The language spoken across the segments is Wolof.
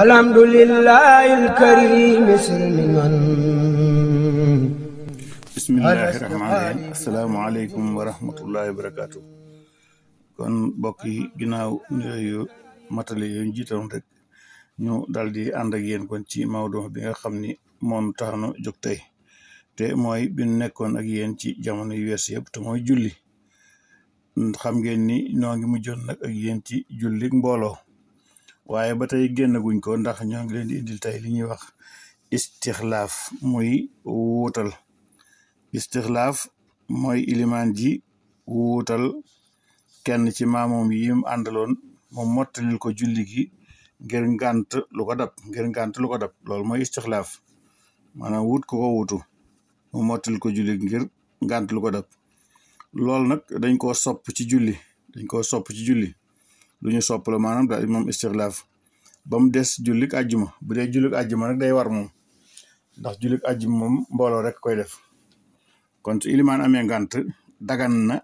alhamdulillahil karim silman bismillahi rahmaani rahim asalaamaaleykum wa rahmatullahi wa barakaatu. kon mbokk yi ginnaaw yooyu matale yooyu jiitoon rek ñu daal di ànd ak yéen kon ci mawdu bi nga xam ni moom tax na jóg tey te mooy bi ñu nekkoon ak yéen ci jamono yu wees yëpp te mooy julli. xam ngeen ni ñoo ngi mujjoon nag ak yéen ci julli mbooloo waaye ba tey génnaguñ ko ndax ñoo ngi leen di indil tey li ñuy wax istixlaaf muy wuutal. istixlaaf mooy ilimaan ji wuutal kenn ci maamoom yi mu àndaloon moom mottalil ko julli gi ngir ngànt lu ko dab loolu mooy istixlaaf maanaam wut ko wuutu mu mottalil ko julli ngir ngànt lu ko dab. loolu nag dañ koo sopp ci julli lu ñu sopp la maanaam daal moom istixlaaf ba mu des jullik àjjuma. bu dee jullik àjjuma nag day war moom ndax jullik àjjuma moom mbooloo rek koy def. kon su ilimaan amee ngànt dagan na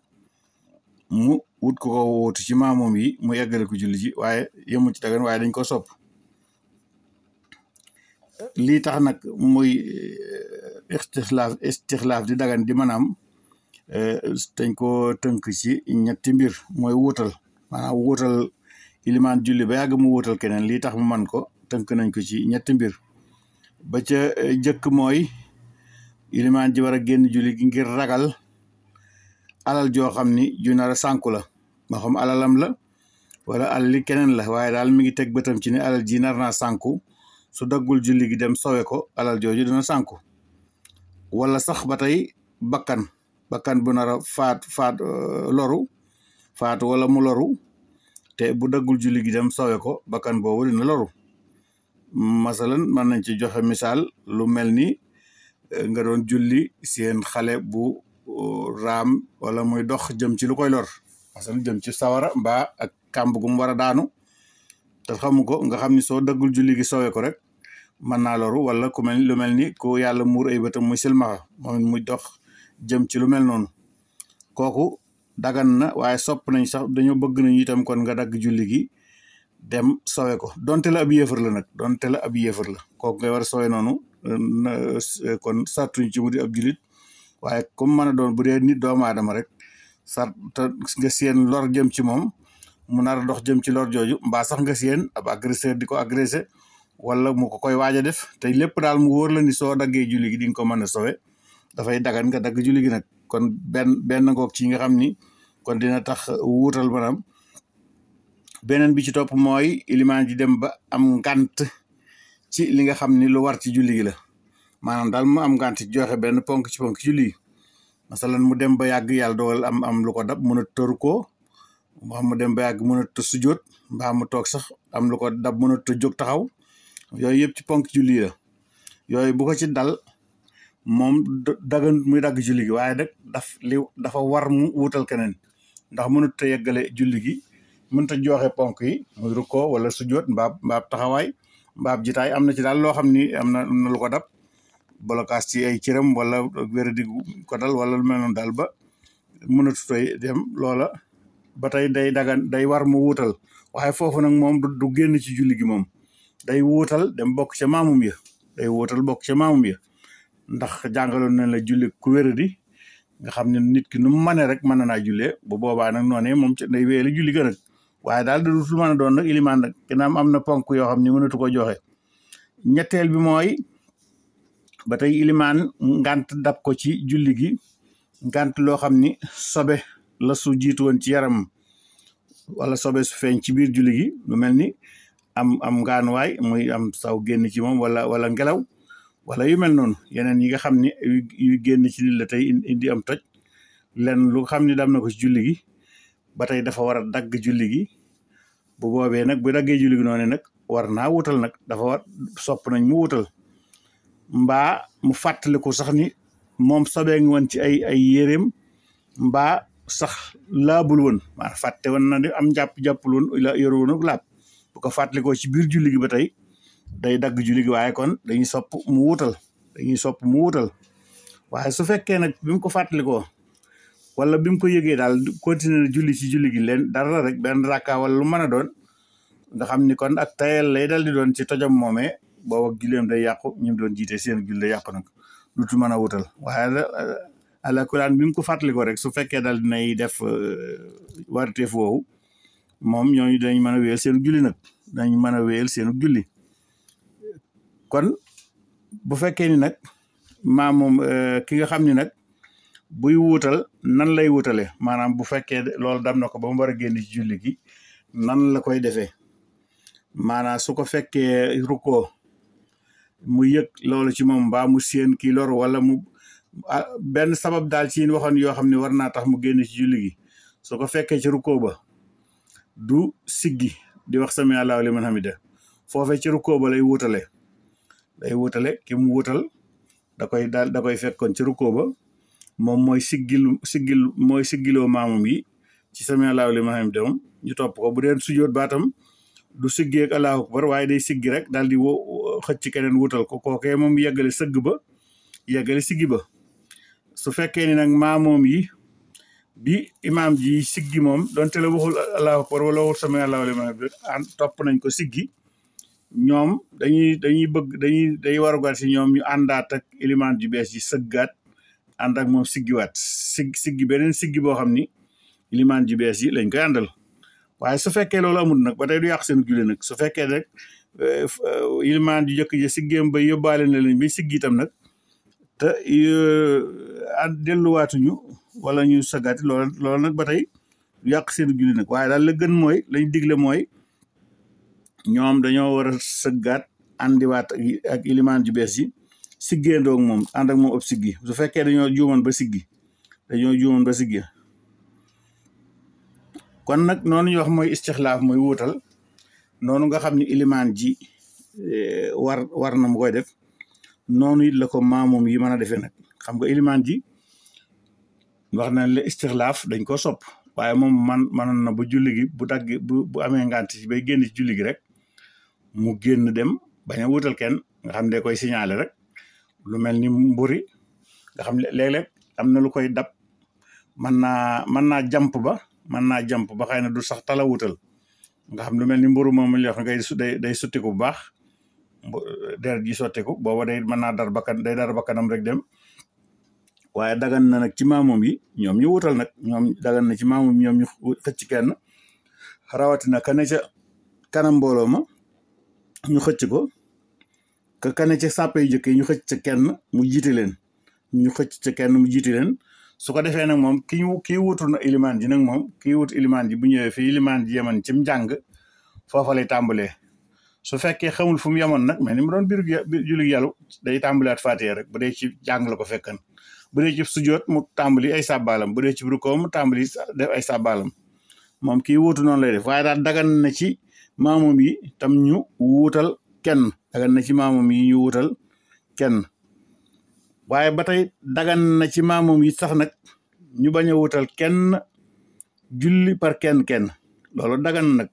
mu wut ko wóotu ci maamoom yi mu yeggale ko julli ji waaye yemu ci dagan waaye dañ ko sopp. lii tax nag muy istixlaaf di dagan di maanaam dañ ko tënk ci ñetti mbir mooy wuutal maanaam wuutal ilimaan julli ba yàgg mu wuutal keneen lii tax mu man ko tënk nañ ko ci ñetti mbir. ba ca jëkk mooy ilimaan ji war a génn julli gi ngir ragal alal joo xam ni ju nar a sànku la moo xam alalam la wala alal li keneen la waaye daal mi ngi teg bëtam ci ne alal ji nar naa sànku su daggul julli gi dem sowe ko alal jooju dina sànku. wala sax ba tey bakkan bu nar a faatu wala mu loru te bu daggul julli gi dem sowe ko bakkan boobu dina loru. masalan mën nañ ci joxe misaal lu mel ni nga doon julli seen xale bu raam wala muy dox jëm ci lu koy lor masalan jëm ci sawara mbaa ak kàmb gu mu war a daanu te xamu ko nga xam ni soo daggul julli gi sowe ko rek mën naa loru. wala lu mel ni ku yàlla muur ay bëtam muy silmaxa moom muy dox jëm ci lu mel noonu kooku dagan na waaye sopp nañ sax dañoo bëgg nañu itam kon nga dagg julli gi dem sowe ko donte la ab yéefar la kooku ngay war a sowe noonu kon sartuñ ci mu di ab julit waaye comme mën a doon bu dee nit doomu aadama rek sart nga seen lor jëm ci moom mu nar a dox jëm ci lor jooju mbaa sax nga seen ab agresseur di ko agressé wala mu ko koy waaj a def te lépp daal mu wóor la ni soo daggee julli gi di nga ko mën a sowe dafay dagan nga dagg julli gi nag. kon benn ngoog ci nga xam ni kon dina tax wuutal maanaam. beneen bi ci topp mooy ilimaan ji dem ba am ngànt ci li nga xam ni lu war ci julli gi la maanaam daal mu am ngànt ci joxe benn ponk ci julli gi masalan mu dem ba yàgg yàlla dogal am lu ko dab mën a tëru ko mbaa mu dem ba yàgg mën a të sujjóot mbaa mu toog sax am lu ko dab mën a të jóg taxaw yooyu yëpp ci ponk julli la yooyu bu ko ci dal moom dagan muy dagg julli gi waaye nag dafa war mu wuutal keneen ndax mënut a yeggale julli gi mënut a joxe ponk yi muy rukkoo wala sujjóot mbaab taxawaay mbaab jitaay am na ci daal loo xam ni am na lu ko dab bolokaas ci ay cëram wala wéradi ko dal wala lu mel noonu daal ba mënatutoy dem loola ba tey day dagan day war mu wuutal waaye foofu nag moom du génn ci julli gi moom day wuutal dem bokk ca maamum ya ndax jàngaloon nañ la julli ku wéradi nga xam ne nit ki nu mu mënee rek mën naa jullee bu boobaa nag noonee moom ci day wéyale julli ga nag waaye daal da dutul mën a doon nag ilimaan nag ginnaaw am na ponk yoo xam ne mënatu ko joxe. ñetteel bi mooy ba tey ilimaan ngant dab ko ci julli gi ngant loo xam ni sobe la su jiitu woon ci yaram wala sobe su feeñ ci biir julli gi lu mel ni am ngaanuwaay muy am saw génn ci moom wala ngelaw wala yu mel noonu yeneen yi nga xam ne yu génn ci nit la tey indi am toj len lu xam ne dam na ko ci julli gi ba tey dafa war a dagg julli gi bu boobee nag bu daggee julli gi noonu nag war naa wutal nag dafa war sopp nañ mu wutal mbaa mu fàttaliku sax ni moom sobee ngi woon ci ay yéreem mbaa sax laabul woon maanaam fàtte woon na di am jàppul woon la yoru woon ak laab bu ko fàttalikoo ci biir julli gi ba tey day dagg julli gi waaye kon dañuy sopp mu wutal waaye su fekkee nag bi mu ko fàttalikoo wala bi mu ko yëgee daal continuer julli ci julli gi leen dara rek benn rakka wala lu mën a doon nga xam ni kon ak tayal lay dal di doon ci tojam moomee boobu ak julleem day yàqu ñu doon jiite seen julli day yàqu nag dutu mën a wutal waaye ala kulaan bi mu ko fàttali ko rek su fekkee dal dinay def warteef woowu moom ñooñu dañ mën a wéyal seen julli nag dañ mën a wéyal seen julli kon bu fekkee ni nag moom ki nga xam ni nag buy wuutal nan lay wutale maanaam bu fekkee loolu dam na ko ba mu war a génn ci julli gi nan la koy defee maanaam su ko fekkee rukkoo mu yëg loolu ci moom mbaa mu séen kii lor wala mu benn sabab daal ci waxoon yoo xam ne war naa tax mu génn ci julli gi su ko fekkee ci rukkoo ba du siggi di wax sami Allahu liman hamida foofee ci rukkoo ba lay wutale ki mu wutal da koy fekkoon ci rukkoo ba moom mooy siggiloo maamum yi ci sami Allahu liman hamida moom ñu topp ko bu dee sujjóot baatam du siggi ak Allahu akbar waaye day siggi rek daal di xëcc keneen wutal ko kookee moom yeggale sëgg ba yeggale siggi ba su fekkee ni nag maamum yi bi imaam ji siggi moom donte la waxul Allahu akbar wala waxul sami Allahu liman hamida topp nañ ko siggi ñoom day warugal si ñoom ñu àndaat ak ilimaan ju bees yi sëggaat ànd ak moom siggiwaat siggi beneen siggi boo xam ni ilimaan ju bees yi lañ koy àndal waaye su fekkee loolu amul nag ba tey du yàq seen julli nag su fekkee rek ilimaan ju jëkk ji siggeem ba yóbbaale na leen bi siggi itam nag te delluwaatuñu wala ñu sëggaati loolu nag ba tey du yàq seen julli nag waaye daal la gën mooy lañ digle mooy ñoom dañoo war a sëggaat àndiwaat ak ilimaan ju bees yi siggeendoo moom ànd ak moom ëpp siggi su fekkee dañoo juumoon ba siggi kon nag noonu ñu wax mooy istixlaaf mooy wuutal noonu nga xam ne ilimaan ji war na mu koy def noonu it la ko maamoom yi mën a defee nag xam nga ilimaan ji wax na la istixlaaf dañ ko sopp waaye moom mënoon na ba julli gi bu amee ngànt ci bay génn ci julli gi rek mu génn dem bañ a wutal kenn nga xam ne koy signaler rek lu mel ni mburi nga xam ne léeg-léeg am na lu koy dab mën naa jàmp ba xëy na du sax tala wutal nga xam lu mel ni mburu moom li wax ngay day sottiku bu baax deret ji sottiku booba day mën naa dar bakkanam rek dem waaye dagan na nag ci maamoom yi ñoom ñu wutal nag dagan na ci maamoom ñoom ñu xëcc kenn rawatina ka ne ca kanam mbooloo ma ñu xëcc ko ka ne ca sàppe yu jëkk yi ñu xëcc ca kenn mu jiite leen su ko defee nag moom kii wutu na ilimaan ji nag moom kii wut ilimaan ji bu ñëwee fi ilimaan ji yeman cim njàng foofa lay tàmbalee su fekkee xamul fu mu yemoon nag mais ni mu doon biir julli yàllu day tàmbaliwaat faatiha rek bu dee ci jàng la ko fekkan bu dee ci sujjoot mu tàmbali ay sàbbaalam bu dee ci rukkoo mu tàmbali def ay sàbbaalam moom kii wuutu noonu lay def waaye daal dagan na ci maamum yi tam ñu wuutal kenn waaye ba tey dagan na ci maamum yi sax nag ñu bañ a wuutal kenn julli par kenn loolu dagan nag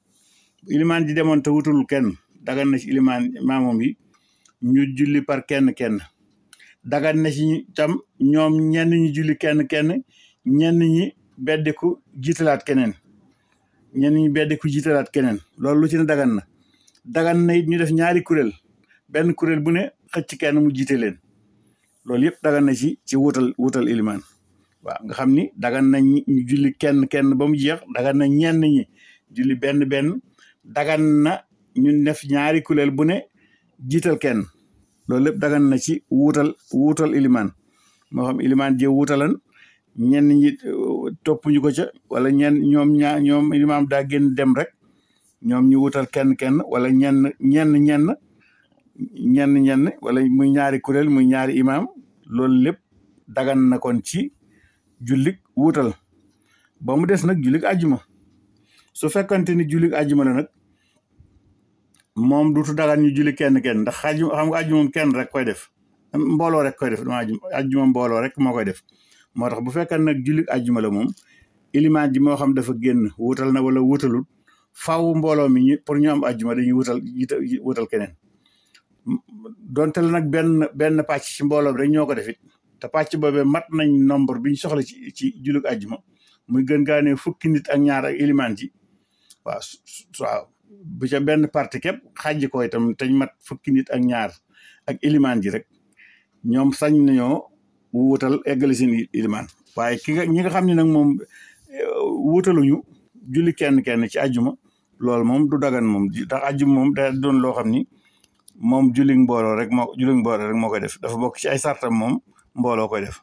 ilimaan ji demoon te wutul kenn dagan na ci maamum yi ñu julli par kenn dagan na ci tam ñoom ñenn ñi julli kenn ñenn ñi beddiku jiitalaat keneen loolu lu ci ne dagan na it ñu def ñaari kuréel benn kuréel bu ne xëcc kenn mu jiite leen loolu yëpp dagan na ci wutal ilimaan waaw nga xam ni dagan na ñu julli kenn ba mu jeex dagan na ñenn ñi julli benn dagan na ñu def ñaari kuréel bu ne jiital kenn loolu lépp dagan na ci wuutal ilimaan moo xam ilimaan ji wuutalan ñenn ñi topp ñu ko ca wala ñoom ilimaam daa génn dem rek ñoom ñu wuutal kenn wala ñenn wala muy ñaari kuréel muy ñaari imaam loolu lépp dagan na kon ci jullik wuutal ba mu des nag jullik àjjuma su fekkante ni jullik àjjuma la nag moom duutu dagan ñu julli kenn ndax xam nga àjjuma kenn rek koy def mbooloo rek koy def dama àjjuma mbooloo rek moo koy def moo tax bu fekkee nag jullik àjjuma la moom ilimaan ji moo xam dafa génn wuutal na wala wuutalul faaw mbooloo mi pour ñu am àjjuma dañuy wuutal keneen donte la nag benn pàcc ci mbooloo bi rek ñoo ko defit te pàcc boobee mat nañ nombre bi ñu soxla ci jullit àjjuma muy gën gaa ne fukki nit ak ñaar ak ilimaan ji waaw bu ca benn parti képp xàjji ko itam teñ mat fukki nit ak ñaar ak ilimaan ji rek ñoom sañ nañoo wuutal eggali seen ilimaan waaye ñi nga xam ne nag moom wuutaluñu julli kenn ci àjjuma loolu moom du dagan moom ndax àjjuma moom da doon loo xam ni moom julli mbooloo rek moo koy def dafa bokk ci ay sartam moom mbooloo koy def